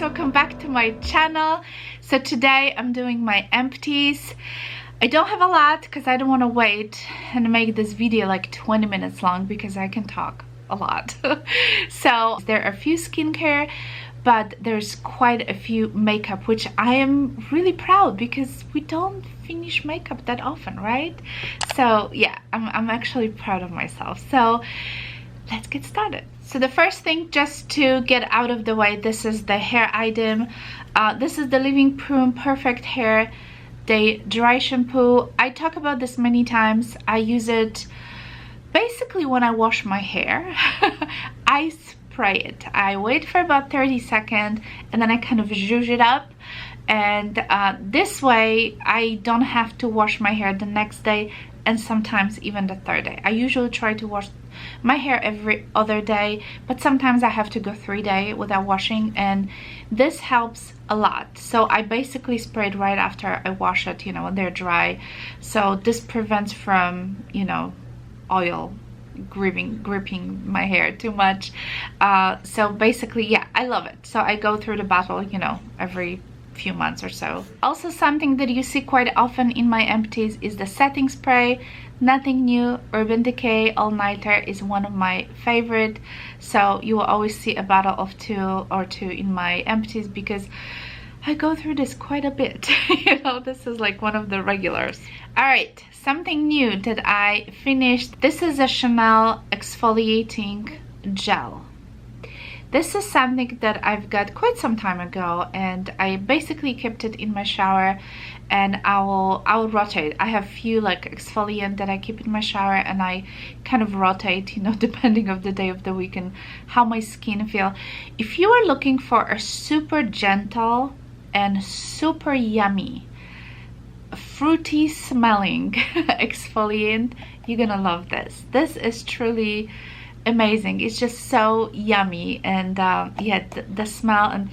guys, welcome back to my channel. So today I'm doing my empties. I don't have a lot because I don't want to wait and make this video like 20 minutes long because I can talk a lot. So there are a few skincare, but there's quite a few makeup, which I am really proud because we don't finish makeup that often, right? So yeah, I'm actually proud of myself. So let's get started. So the first thing, just to get out of the way, this is the hair item. This is the Living Prune Perfect Hair Day Dry Shampoo. I talk about this many times. I use it basically when I wash my hair. I spray it. I wait for about 30 seconds and then I kind of zhuzh it up. And this way I don't have to wash my hair the next day and sometimes even the third day. I usually try to wash my hair every other day, but sometimes I have to go 3 days without washing, and this helps a lot. So I basically spray it right after I wash it, you know, when they're dry. So this prevents from, you know, oil gripping my hair too much. So basically, yeah, I love it. So I go through the bottle, you know, every few months or so. Also, something that you see quite often in my empties is the setting spray. Nothing new. Urban Decay All Nighter is one of my favorite, so you will always see a bottle of two in my empties because I go through this quite a bit. You know, this is like one of the regulars. All right, something new that I finished. This is a Chanel exfoliating gel. This is something that I've got quite some time ago, and I basically kept it in my shower, and I'll rotate. I have few like exfoliant that I keep in my shower, and I kind of rotate, you know, depending of the day of the week and how my skin feel. If you are looking for a super gentle and super yummy, fruity smelling exfoliant, you're gonna love this. This is truly amazing. It's just so yummy, and yeah, the smell, and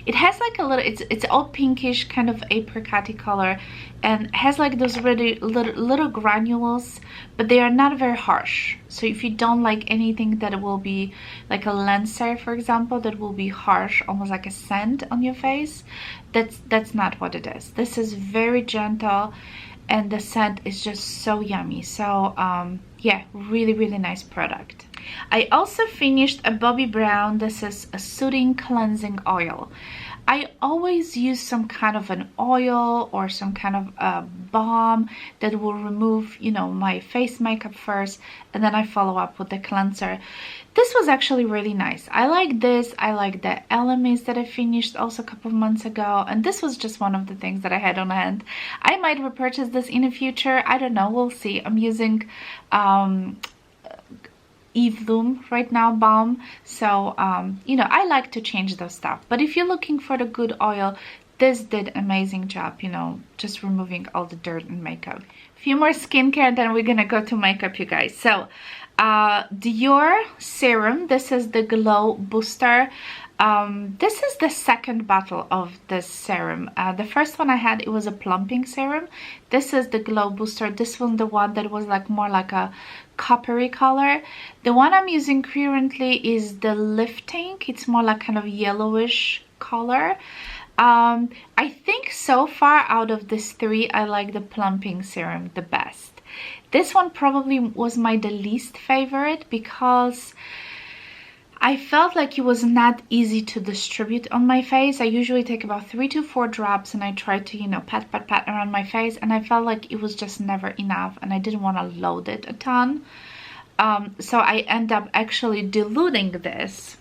it has like a little, it's all pinkish, kind of apricot-y color, and has like those really little granules, but they are not very harsh. So if you don't like anything that will be like a lancer, for example, that will be harsh, almost like a scent on your face, that's not what it is. This is very gentle, and the scent is just so yummy. So yeah, really nice product. I also finished a Bobbi Brown. This is a soothing cleansing oil. I always use some kind of an oil or some kind of a balm that will remove, you know, my face makeup first, and then I follow up with the cleanser. This was actually really nice. I like this. I like the Elements that I finished also a couple of months ago, and this was just one of the things that I had on hand. I might repurchase this in the future. I don't know. We'll see. I'm using Eve Bloom right now, balm. So you know, I like to change those stuff, but if you're looking for the good oil, this did an amazing job, you know, just removing all the dirt and makeup. A few more skincare, then we're gonna go to makeup, you guys. So Dior Serum. This is the Glow Booster. This is the second bottle of this serum. The first one I had, it was a plumping serum. This is the Glow Booster. This one, the one that was like more like a coppery color. The one I'm using currently is the Lifting. It's more like kind of yellowish color. I think so far out of these three, I like the plumping serum the best. This one probably was the least favorite because I felt like it was not easy to distribute on my face. I usually take about 3 to 4 drops and I try to, you know, pat around my face, and I felt like it was just never enough, and I didn't want to load it a ton. So I end up actually diluting this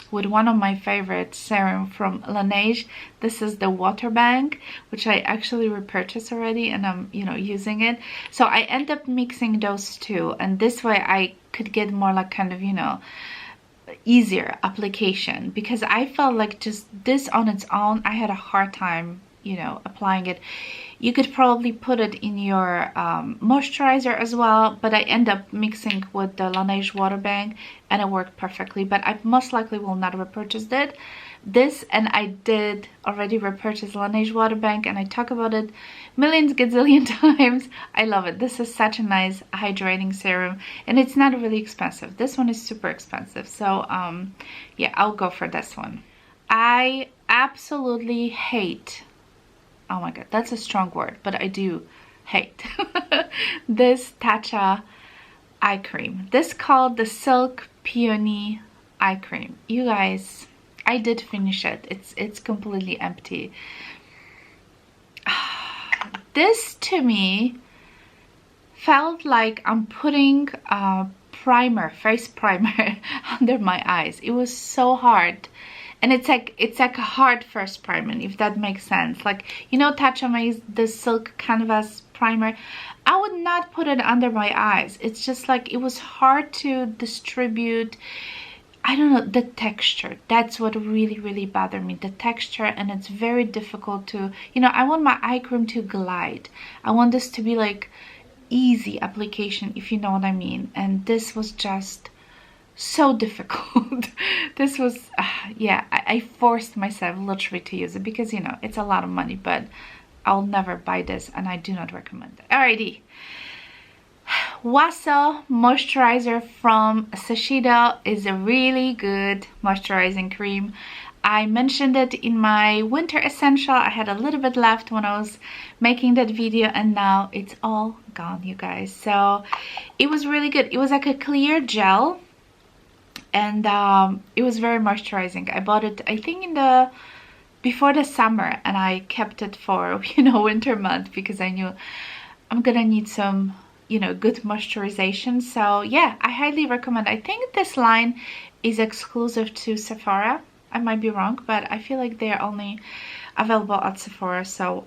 with one of my favorite serum from Laneige. This is the Water Bank, which I actually repurchased already, and I'm, you know, using it. So I end up mixing those two, and this way I could get more like kind of, you know, easier application, because I felt like just this on its own, I had a hard time, you know, applying it. You could probably put it in your moisturizer as well, but I end up mixing with the Laneige Water Bank, and it worked perfectly. But I most likely will not repurchase this, and I did already repurchase Laneige Water Bank, and I talk about it millions gazillion times. I love it. This is such a nice hydrating serum, and it's not really expensive. This one is super expensive, so yeah, I'll go for this one. I absolutely hate, oh my god, that's a strong word, but I do hate this Tatcha eye cream. This called the Silk Peony eye cream. You guys, I did finish it. It's completely empty. This to me felt like I'm putting a primer, face primer under my eyes. It was so hard. And it's like a hard first primer, if that makes sense. Like, you know, Tatcha makes the silk canvas primer. I would not put it under my eyes. It's just like, it was hard to distribute. I don't know, the texture. That's what really bothered me, the texture. And it's very difficult to, you know, I want my eye cream to glide. I want this to be like easy application, if you know what I mean. And this was just so difficult. This was yeah, I forced myself literally to use it because, you know, it's a lot of money, but I'll never buy this and I do not recommend it. Alrighty, xoxo moisturizer from Shiseido is a really good moisturizing cream. I mentioned it in my winter essential. I had a little bit left when I was making that video, and now it's all gone, you guys. So it was really good. It was like a clear gel, and it was very moisturizing. I bought it, I think, in the before the summer, and I kept it for, you know, winter month because I knew I'm gonna need some, you know, good moisturization. So yeah, I highly recommend. I think this line is exclusive to Sephora. I might be wrong, but I feel like they're only available at Sephora. So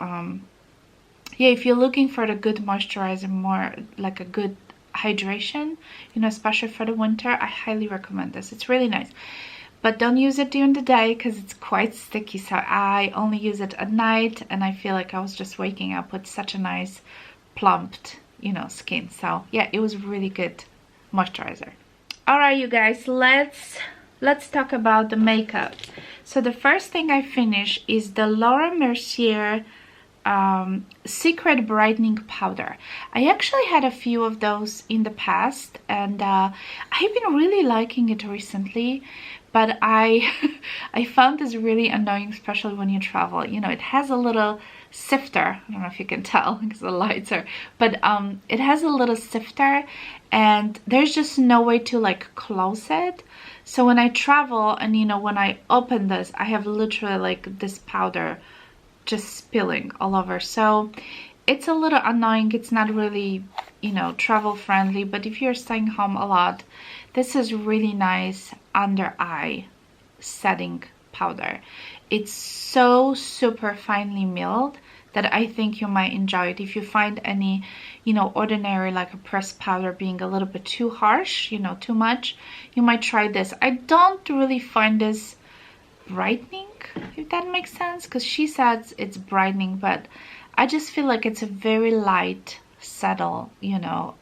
yeah, if you're looking for the good moisturizer, more like a good hydration, you know, especially for the winter, I highly recommend this. It's really nice, but don't use it during the day because it's quite sticky. So I only use it at night, and I feel like I was just waking up with such a nice plumped, you know, skin. So yeah, it was really good moisturizer. All right, you guys, let's talk about the makeup. So the first thing I finished is the Laura Mercier Secret Brightening Powder. I actually had a few of those in the past, and I've been really liking it recently, but I I found this really annoying, especially when you travel. You know, it has a little sifter. I don't know if you can tell because the lights are, but it has a little sifter, and there's just no way to like close it. So when I travel and, you know, when I open this, I have literally like this powder just spilling all over. So it's a little annoying. It's not really, you know, travel friendly, but if you're staying home a lot, this is really nice under eye setting powder. It's so super finely milled that I think you might enjoy it. If you find any, you know, ordinary like a pressed powder being a little bit too harsh, you know, too much, you might try this. I don't really find this brightening, if that makes sense, because she says it's brightening, but I just feel like it's a very light, subtle, you know,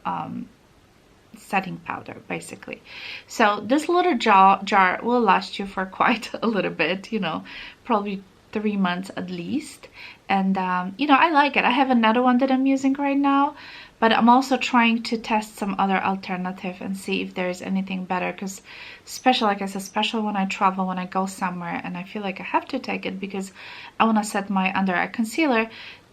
setting powder basically. So this little jar will last you for quite a little bit, you know, probably 3 months at least. And you know, I like it. I have another one that I'm using right now, but I'm also trying to test some other alternative and see if there is anything better, because especially, like I said, especially when I travel, when I go somewhere and I feel like I have to take it because I want to set my under eye concealer,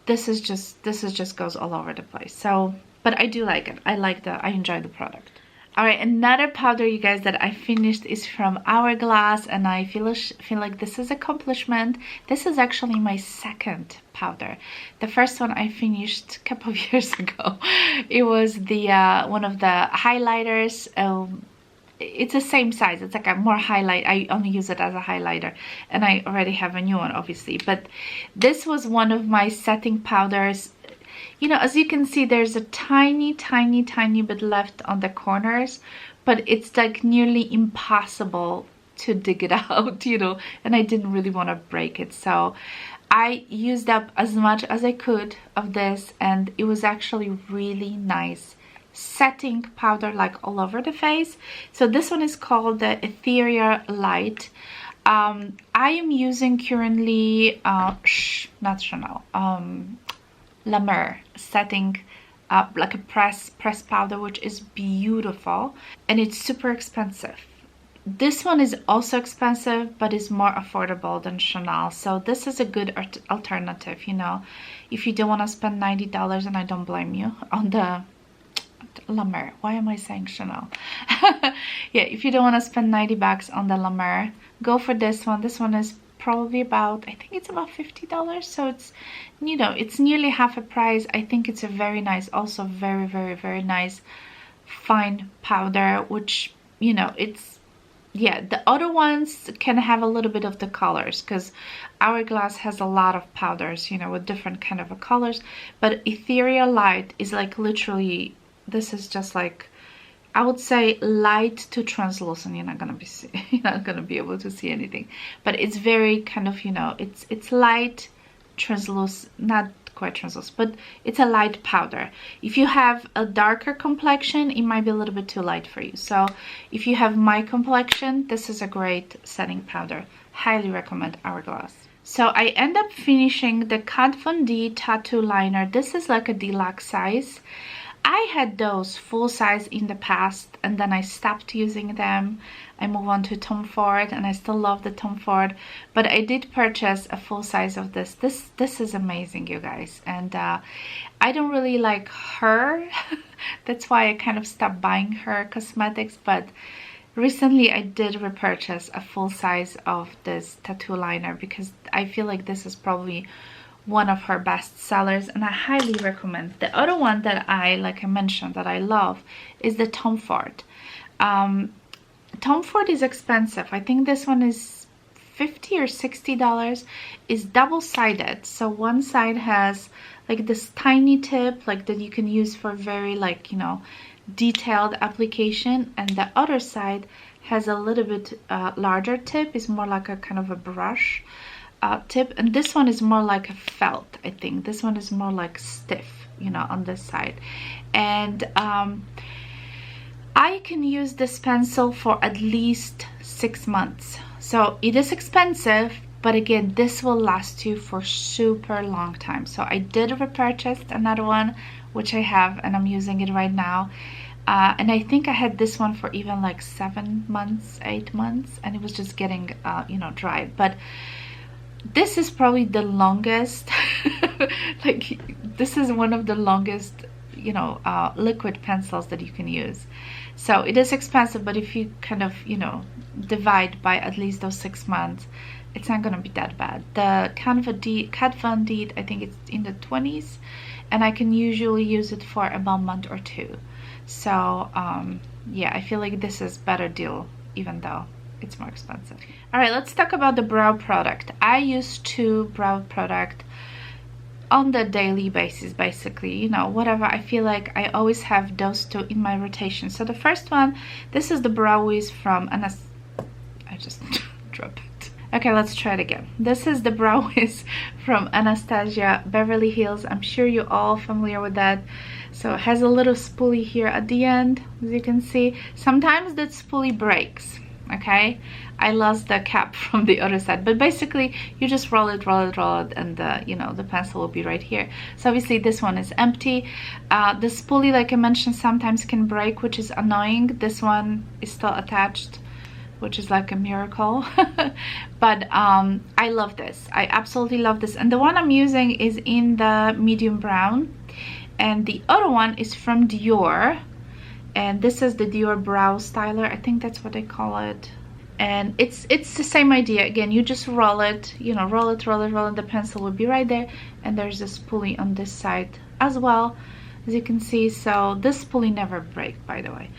this is just goes all over the place. So but I do like it. I enjoy the product. All right, another powder, you guys, that I finished is from Hourglass, and I feel like this is an accomplishment. This is actually my second powder. The first one I finished a couple of years ago. It was the one of the highlighters. It's the same size. It's like a more highlight. I only use it as a highlighter, and I already have a new one, obviously. But this was one of my setting powders. You know, as you can see, there's a tiny bit left on the corners, but it's like nearly impossible to dig it out, you know, and I didn't really want to break it. So I used up as much as I could of this, and it was actually really nice setting powder, like all over the face. So this one is called the Ethereal Light. I am using currently not Chanel, La Mer setting like a press powder, which is beautiful, and it's super expensive. This one is also expensive, but is more affordable than Chanel. So this is a good alternative, you know, if you don't want to spend $90, and I don't blame you, on the La Mer. Why am I saying Chanel? Yeah, if you don't want to spend 90 bucks on the La Mer, go for this one. This one is probably about, I think it's about $50. So it's, you know, it's nearly half a price. I think it's a very nice, also very, very, very nice fine powder, which, you know, it's, yeah, the other ones can have a little bit of the colors because Hourglass has a lot of powders, you know, with different kind of colors. But Ethereal Light is like literally, this is just like, I would say light to translucent. You're not gonna be able to see anything, but it's very kind of, you know, it's light, translucent, not quite translucent, but it's a light powder. If you have a darker complexion, it might be a little bit too light for you. So if you have my complexion, this is a great setting powder. Highly recommend Hourglass. So I end up finishing the Kat Von D tattoo liner. This is like a deluxe size. I had those full size in the past, and then I stopped using them. I moved on to Tom Ford, and I still love the Tom Ford, but I did purchase a full size of this. This is amazing, you guys, and I don't really like her. That's why I kind of stopped buying her cosmetics, but recently I did repurchase a full size of this tattoo liner because I feel like this is probably one of her best sellers, and I highly recommend. The other one that I, like I mentioned, that I love is the Tom Ford. Tom Ford is expensive. I think this one is $50 or $60. Is double-sided, so one side has like this tiny tip, like that you can use for very, like, you know, detailed application, and the other side has a little bit larger tip. It's more like a kind of a brush tip, and this one is more like a felt. I think this one is more like stiff, you know, on this side. And I can use this pencil for at least 6 months. So it is expensive, but again, this will last you for super long time. So I did repurchase another one, which I have, and I'm using it right now. And I think I had this one for even like 7 months, 8 months, and it was just getting you know, dry. But this is probably the longest like this is one of the longest, you know, liquid pencils that you can use. So it is expensive, but if you kind of, you know, divide by at least those 6 months, it's not gonna be that bad. The Kat Von D, I think it's in the 20s, and I can usually use it for about a month or 2. So yeah, I feel like this is better deal, even though it's more expensive. All right, let's talk about the brow product. I use 2 brow product on the daily basis, basically, you know, whatever. I feel like I always have those 2 in my rotation. So the first one, this is the Brow Wiz from I just dropped it. Okay, let's try it again. This is the Brow Wiz from Anastasia Beverly Hills. I'm sure you're all familiar with that. So it has a little spoolie here at the end, as you can see. Sometimes that spoolie breaks. Okay, I lost the cap from the other side, but basically you just roll it, and you know, the pencil will be right here. So obviously this one is empty. The spoolie, like I mentioned, sometimes can break, which is annoying. This one is still attached, which is like a miracle. But I love this. I absolutely love this, and the one I'm using is in the medium brown, and the other one is from Dior. And this is the Dior Brow Styler. I think that's what they call it. And it's the same idea. Again, you just roll it, you know, roll it. The pencil will be right there. And there's a spoolie on this side as well, as you can see. So this spoolie never breaks, by the way.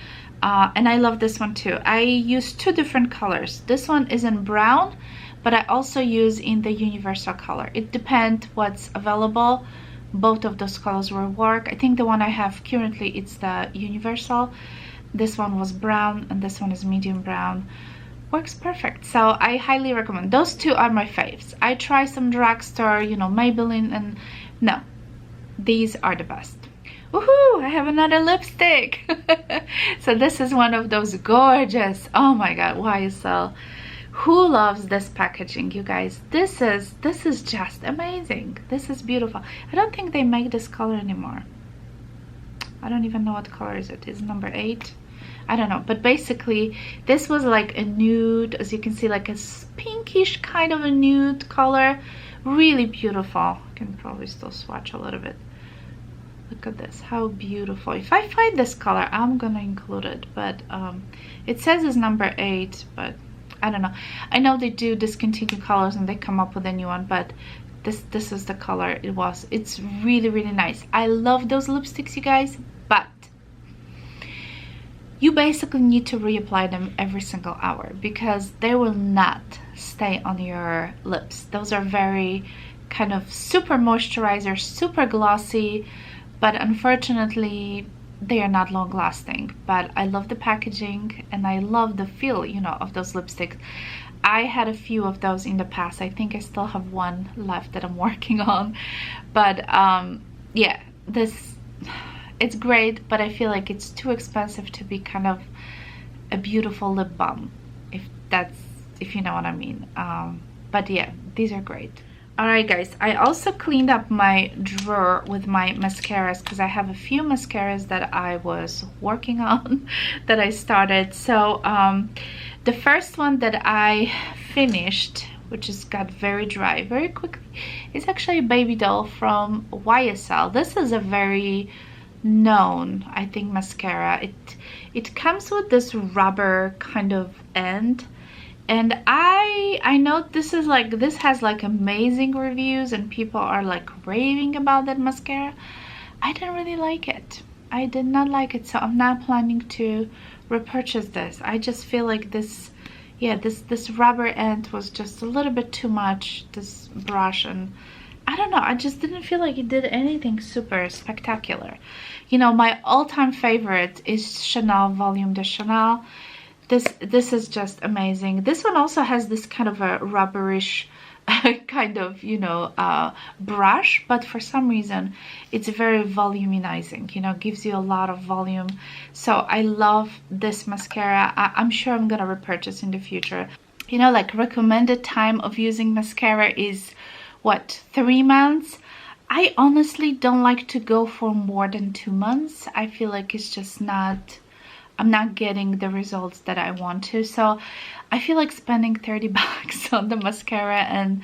And I love this one too. I use 2 different colors. This one is in brown, but I also use in the universal color. It depends what's available. Both of those colors will work. I think the one I have currently, it's the universal. This one was brown, and this one is medium brown. Works perfect. So I highly recommend. Those 2 are my faves. I try some drugstore, you know, Maybelline, and no, these are the best. Woohoo! I have another lipstick. So this is one of those gorgeous, oh my god, YSL. Who loves this packaging, you guys? This is just amazing. This is beautiful. I don't think they make this color anymore. I don't even know what color is it. Is number 8? I don't know, but basically this was like a nude, as you can see, like a pinkish kind of a nude color. Really beautiful. I can probably still swatch a little bit. Look at this, how beautiful. If I find this color, I'm gonna include it, but it says it's number 8, but I don't know. I know they do discontinue colors and they come up with a new one, but this is the color it was. It's really, really nice. I love those lipsticks, you guys, but you basically need to reapply them every single hour because they will not stay on your lips. Those are very kind of super moisturizer, super glossy, but unfortunately they are not long lasting. But I love the packaging and I love the feel, you know, of those lipsticks. I had a few of those in the past. I think I still have one left that I'm working on, but yeah, this, it's great, but I feel like it's too expensive to be kind of a beautiful lip balm, if you know what I mean. But yeah, these are great. Alright guys, I also cleaned up my drawer with my mascaras because I have a few mascaras that I was working on that I started. So the first one that I finished, which just got very dry very quickly, is actually a baby doll from YSL. This is a very known, I think, mascara. It comes with this rubber kind of end, and I know this has like amazing reviews and people are like raving about that mascara. I didn't really like it. I did not like it, so I'm not planning to repurchase this. I just feel like this, yeah, this rubber end was just a little bit too much, this brush, and I don't know, I just didn't feel like it did anything super spectacular. You know, my all-time favorite is Chanel Volume de Chanel. This is just amazing. This one also has this kind of a rubberish kind of, you know, brush, but for some reason it's very volumizing, you know, gives you a lot of volume. So I love this mascara. I'm sure I'm gonna repurchase in the future. You know, like recommended time of using mascara is what, 3 months? I honestly don't like to go for more than 2 months. I feel like it's just not, I'm not getting the results that I want to. So I feel like spending 30 bucks on the mascara and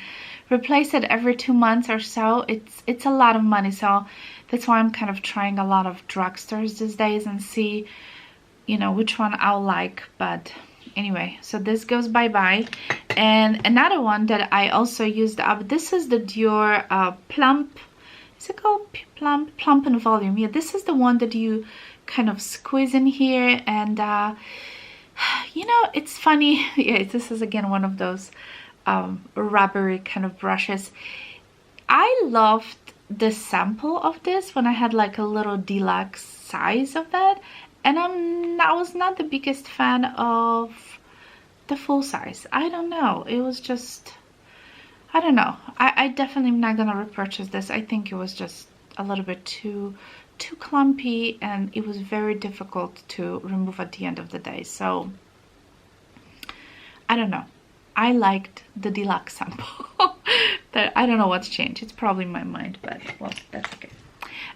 replace it every 2 months or so, it's a lot of money. So that's why I'm kind of trying a lot of drugstores these days and see, you know, which one I'll like. But anyway, so this goes bye-bye. And another one that I also used up, this is the Dior Plump, is it called Plump and Volume? Yeah, this is the one that you kind of squeeze in here, and you know, it's funny. Yeah, this is again one of those rubbery kind of brushes. I loved the sample of this when I had like a little deluxe size of that, and I was not the biggest fan of the full size. I don't know, it was just, I don't know. I definitely am not gonna repurchase this. I think it was just a little bit too clumpy, and it was very difficult to remove at the end of the day. So I don't know, I liked the deluxe sample. I don't know what's changed. It's probably my mind, but well, that's okay.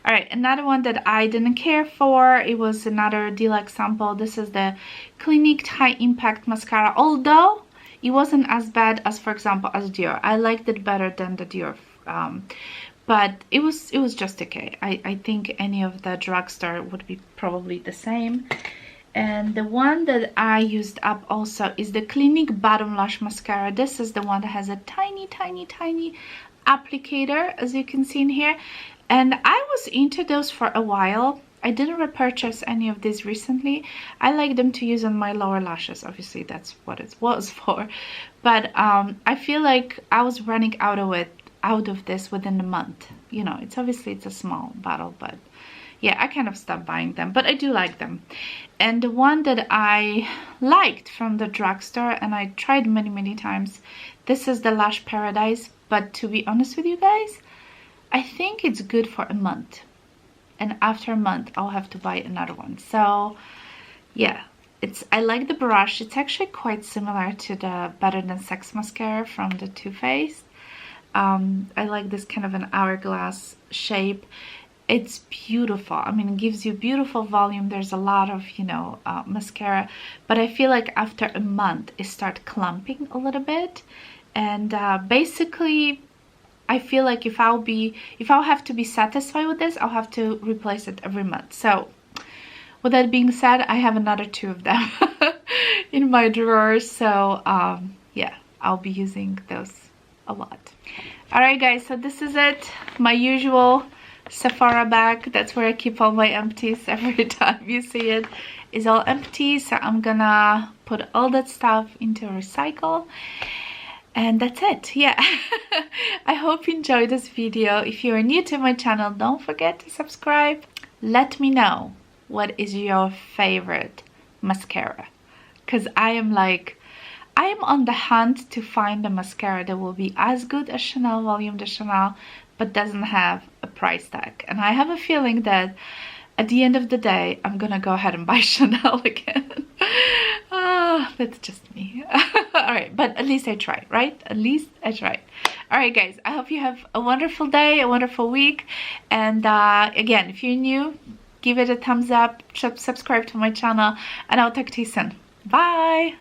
All right, another one that I didn't care for, it was another deluxe sample. This is the Clinique High Impact Mascara, although it wasn't as bad as, for example, as Dior. I liked it better than the Dior, but it was just okay. I think any of the drugstore would be probably the same. And the one that I used up also is the Clinique Bottom Lash Mascara. This is the one that has a tiny applicator, as you can see in here. And I was into those for a while. I didn't repurchase any of these recently. I like them to use on my lower lashes. Obviously, that's what it was for. But I feel like I was running out of this within a month. You know, it's a small bottle, but yeah, I kind of stopped buying them, but I do like them. And the one that I liked from the drugstore, and I tried many times, this is the Lash Paradise. But to be honest with you guys, I think it's good for a month, and after a month I'll have to buy another one. So yeah, I like the brush. It's actually quite similar to the Better Than Sex mascara from the Too Faced. I like this kind of an hourglass shape. it's beautiful. I mean, it gives you beautiful volume. There's a lot of, you know, mascara, but I feel like after a month it starts clumping a little bit. And basically I feel like if I'll have to be satisfied with this, I'll have to replace it every month. So with that being said, I have another 2 of them in my drawer. So yeah, I'll be using those a lot. Alright guys, so this is it. My usual Sephora bag. That's where I keep all my empties. Every time you see it is all empty. So I'm gonna put all that stuff into recycle. And that's it. Yeah. I hope you enjoyed this video. If you are new to my channel, don't forget to subscribe. Let me know what is your favorite mascara, because I am on the hunt to find a mascara that will be as good as Chanel Volume de Chanel but doesn't have a price tag. And I have a feeling that at the end of the day I'm gonna go ahead and buy Chanel again. That's just me. Alright, but at least I tried, right? At least I tried. Alright guys, I hope you have a wonderful day, a wonderful week. And again, if you're new, give it a thumbs up, subscribe to my channel, and I'll talk to you soon. Bye!